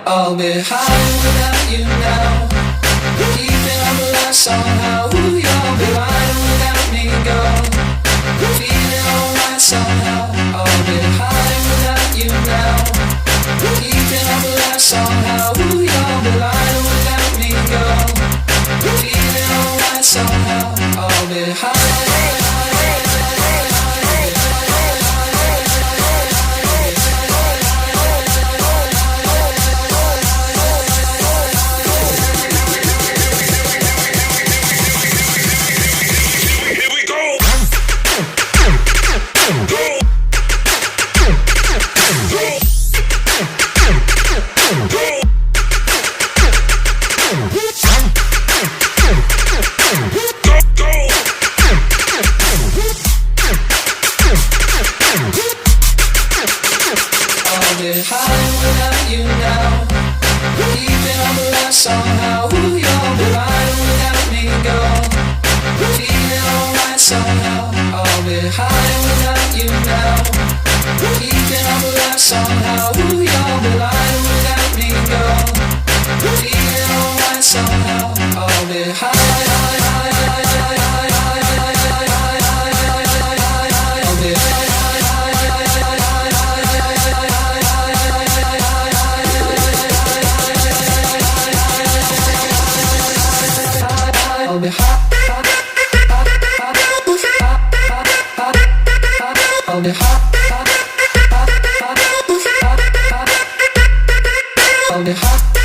I'll be high without you now, keeping up alive somehow. Ooh, you'll be lying without me gone, feeling alright somehow. I'll be high without you now, keeping up alive somehow. Ooh, you'll be lying without me gone, feeling alright somehow. I'll be high. High without you now, keeping up alive somehow. Ooh, you'll be lying without me gone, feeling alright somehow. I'll be high without you now, keeping up alive somehow. Ooh, you'll be lying without me gone, feeling alright somehow. I'll be high. I'll be hot, I'll be hot, I'll be hot.